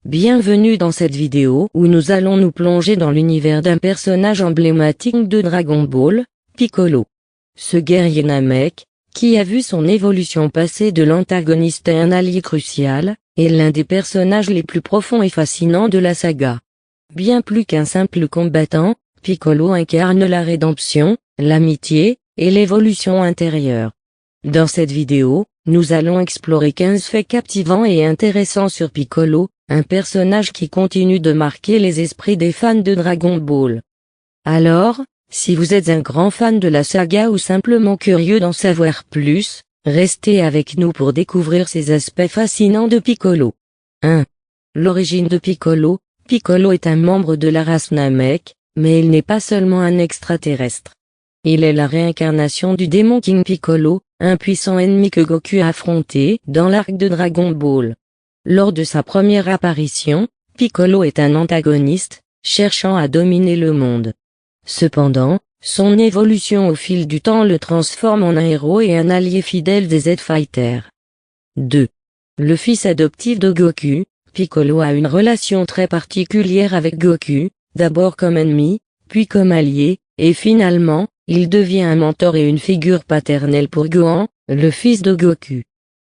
Bienvenue dans cette vidéo où nous allons nous plonger dans l'univers d'un personnage emblématique de Dragon Ball, Piccolo. Ce guerrier Namek, qui a vu son évolution passer de l'antagoniste à un allié crucial, est l'un des personnages les plus profonds et fascinants de la saga. Bien plus qu'un simple combattant, Piccolo incarne la rédemption, l'amitié, et l'évolution intérieure. Dans cette vidéo, nous allons explorer 15 faits captivants et intéressants sur Piccolo, un personnage qui continue de marquer les esprits des fans de Dragon Ball. Alors, si vous êtes un grand fan de la saga ou simplement curieux d'en savoir plus, restez avec nous pour découvrir ces aspects fascinants de Piccolo. 1. L'origine de Piccolo. Piccolo est un membre de la race Namek, mais il n'est pas seulement un extraterrestre. Il est la réincarnation du démon King Piccolo, un puissant ennemi que Goku a affronté dans l'arc de Dragon Ball. Lors de sa première apparition, Piccolo est un antagoniste, cherchant à dominer le monde. Cependant, son évolution au fil du temps le transforme en un héros et un allié fidèle des Z-Fighters. 2. Le fils adoptif de Goku, Piccolo a une relation très particulière avec Goku, d'abord comme ennemi, puis comme allié, et finalement, il devient un mentor et une figure paternelle pour Gohan, le fils de Goku.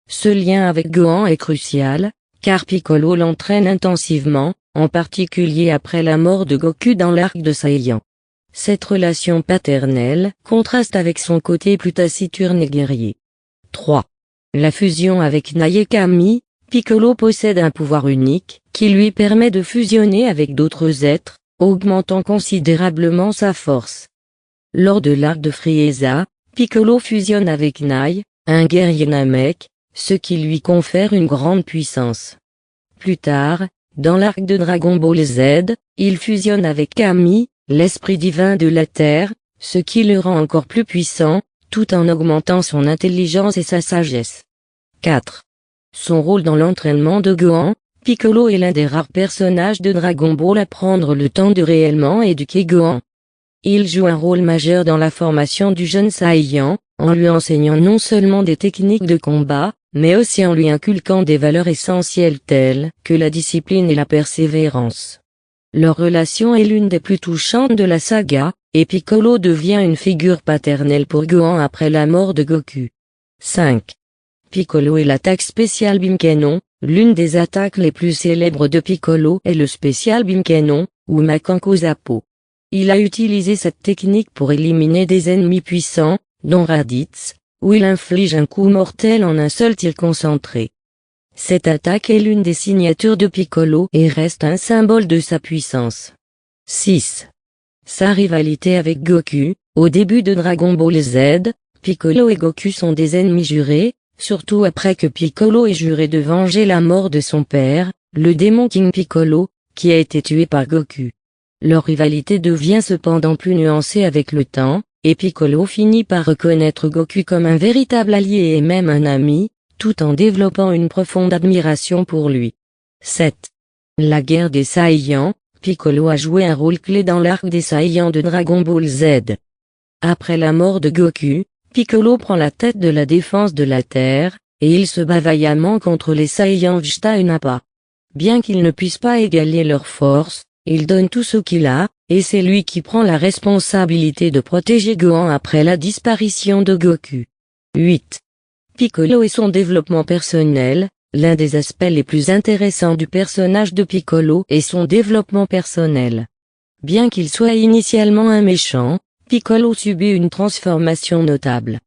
Ce lien avec Gohan est crucial, car Piccolo l'entraîne intensivement, en particulier après la mort de Goku dans l'arc de Saiyan. Cette relation paternelle contraste avec son côté plus taciturne et guerrier. 3. La fusion avec Naïe-Kami. Piccolo possède un pouvoir unique, qui lui permet de fusionner avec d'autres êtres, augmentant considérablement sa force. Lors de l'arc de Frieza, Piccolo fusionne avec Naï, un guerrier Namek, ce qui lui confère une grande puissance. Plus tard, dans l'arc de Dragon Ball Z, il fusionne avec Kami, l'esprit divin de la Terre, ce qui le rend encore plus puissant, tout en augmentant son intelligence et sa sagesse. 4. Son rôle dans l'entraînement de Gohan. Piccolo est l'un des rares personnages de Dragon Ball à prendre le temps de réellement éduquer Gohan. Il joue un rôle majeur dans la formation du jeune Saiyan, en lui enseignant non seulement des techniques de combat, mais aussi en lui inculquant des valeurs essentielles telles que la discipline et la persévérance. Leur relation est l'une des plus touchantes de la saga, et Piccolo devient une figure paternelle pour Gohan après la mort de Goku. 5. Piccolo et l'attaque spéciale Bimkenon. L'une des attaques les plus célèbres de Piccolo est le spécial Bimkenon, ou Makanko Zappo. Il a utilisé cette technique pour éliminer des ennemis puissants, dont Raditz, où il inflige un coup mortel en un seul tir concentré. Cette attaque est l'une des signatures de Piccolo et reste un symbole de sa puissance. 6. Sa rivalité avec Goku. Au début de Dragon Ball Z, Piccolo et Goku sont des ennemis jurés, surtout après que Piccolo ait juré de venger la mort de son père, le démon King Piccolo, qui a été tué par Goku. Leur rivalité devient cependant plus nuancée avec le temps, et Piccolo finit par reconnaître Goku comme un véritable allié et même un ami, tout en développant une profonde admiration pour lui. 7. La guerre des Saiyans. Piccolo a joué un rôle clé dans l'arc des Saiyans de Dragon Ball Z. Après la mort de Goku, Piccolo prend la tête de la défense de la Terre, et il se bat vaillamment contre les Saiyans Vegeta et Nappa. Bien qu'il ne puisse pas égaler leur force, il donne tout ce qu'il a, et c'est lui qui prend la responsabilité de protéger Gohan après la disparition de Goku. 8. Piccolo et son développement personnel. L'un des aspects les plus intéressants du personnage de Piccolo est son développement personnel. Bien qu'il soit initialement un méchant, Piccolo subit une transformation notable.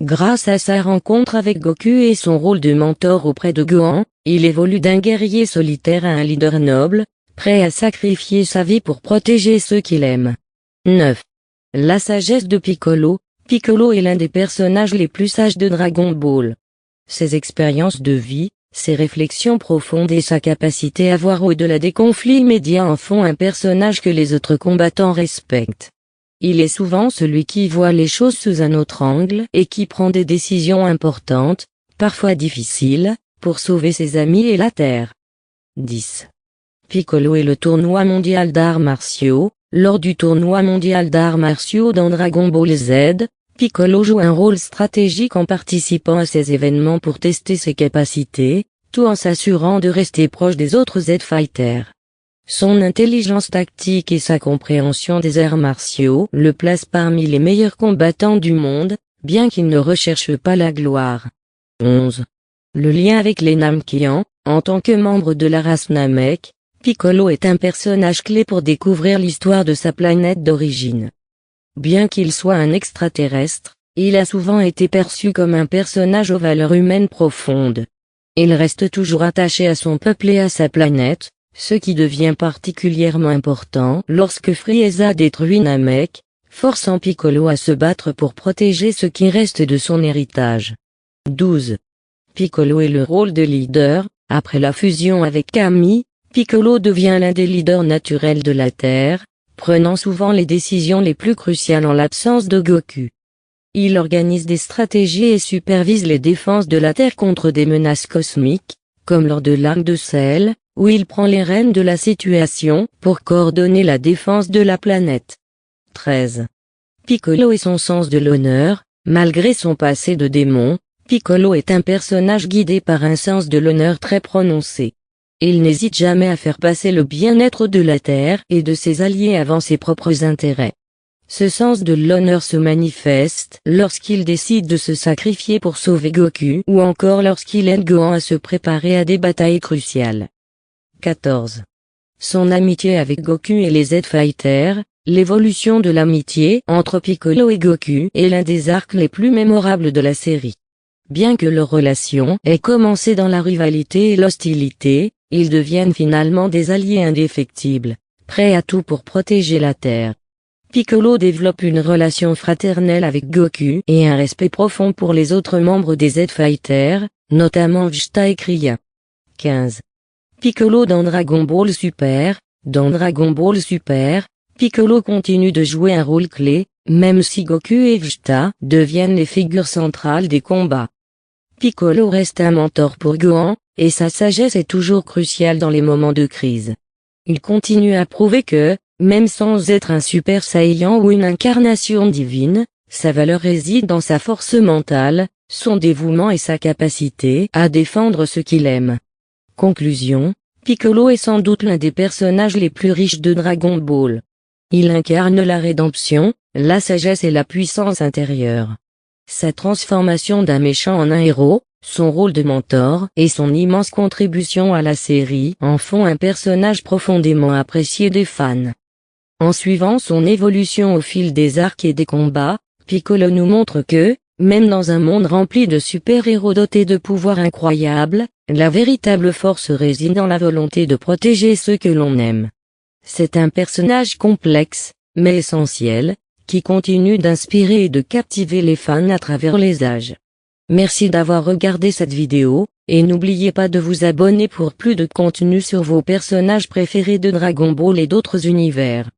Grâce à sa rencontre avec Goku et son rôle de mentor auprès de Gohan, il évolue d'un guerrier solitaire à un leader noble, prêt à sacrifier sa vie pour protéger ceux qu'il aime. 9. La sagesse de Piccolo. Piccolo est l'un des personnages les plus sages de Dragon Ball. Ses expériences de vie, ses réflexions profondes et sa capacité à voir au-delà des conflits immédiats en font un personnage que les autres combattants respectent. Il est souvent celui qui voit les choses sous un autre angle et qui prend des décisions importantes, parfois difficiles, pour sauver ses amis et la Terre. 10. Piccolo et le tournoi mondial d'arts martiaux. Lors du tournoi mondial d'arts martiaux dans Dragon Ball Z, Piccolo joue un rôle stratégique en participant à ces événements pour tester ses capacités, tout en s'assurant de rester proche des autres Z-Fighters. Son intelligence tactique et sa compréhension des arts martiaux le placent parmi les meilleurs combattants du monde, bien qu'il ne recherche pas la gloire. 11. Le lien avec les Namekians. En tant que membre de la race Namek, Piccolo est un personnage clé pour découvrir l'histoire de sa planète d'origine. Bien qu'il soit un extraterrestre, il a souvent été perçu comme un personnage aux valeurs humaines profondes. Il reste toujours attaché à son peuple et à sa planète, ce qui devient particulièrement important lorsque Frieza détruit Namek, forçant Piccolo à se battre pour protéger ce qui reste de son héritage. 12. Piccolo est le rôle de leader. Après la fusion avec Kami, Piccolo devient l'un des leaders naturels de la Terre, prenant souvent les décisions les plus cruciales en l'absence de Goku. Il organise des stratégies et supervise les défenses de la Terre contre des menaces cosmiques, comme lors de l'arc de Cell, où il prend les rênes de la situation pour coordonner la défense de la planète. 13. Piccolo et son sens de l'honneur. Malgré son passé de démon, Piccolo est un personnage guidé par un sens de l'honneur très prononcé. Il n'hésite jamais à faire passer le bien-être de la Terre et de ses alliés avant ses propres intérêts. Ce sens de l'honneur se manifeste lorsqu'il décide de se sacrifier pour sauver Goku ou encore lorsqu'il aide Gohan à se préparer à des batailles cruciales. 14. Son amitié avec Goku et les Z-Fighters. L'évolution de l'amitié entre Piccolo et Goku est l'un des arcs les plus mémorables de la série. Bien que leur relation ait commencé dans la rivalité et l'hostilité, ils deviennent finalement des alliés indéfectibles, prêts à tout pour protéger la Terre. Piccolo développe une relation fraternelle avec Goku et un respect profond pour les autres membres des Z-Fighters, notamment Vegeta et Krillin. 15. Piccolo dans Dragon Ball Super. Dans Dragon Ball Super, Piccolo continue de jouer un rôle clé, même si Goku et Vegeta deviennent les figures centrales des combats. Piccolo reste un mentor pour Gohan, et sa sagesse est toujours cruciale dans les moments de crise. Il continue à prouver que, même sans être un Super Saiyan ou une incarnation divine, sa valeur réside dans sa force mentale, son dévouement et sa capacité à défendre ce qu'il aime. Conclusion, Piccolo est sans doute l'un des personnages les plus riches de Dragon Ball. Il incarne la rédemption, la sagesse et la puissance intérieure. Sa transformation d'un méchant en un héros, son rôle de mentor et son immense contribution à la série en font un personnage profondément apprécié des fans. En suivant son évolution au fil des arcs et des combats, Piccolo nous montre que, même dans un monde rempli de super-héros dotés de pouvoirs incroyables, la véritable force réside dans la volonté de protéger ceux que l'on aime. C'est un personnage complexe, mais essentiel, qui continue d'inspirer et de captiver les fans à travers les âges. Merci d'avoir regardé cette vidéo, et n'oubliez pas de vous abonner pour plus de contenu sur vos personnages préférés de Dragon Ball et d'autres univers.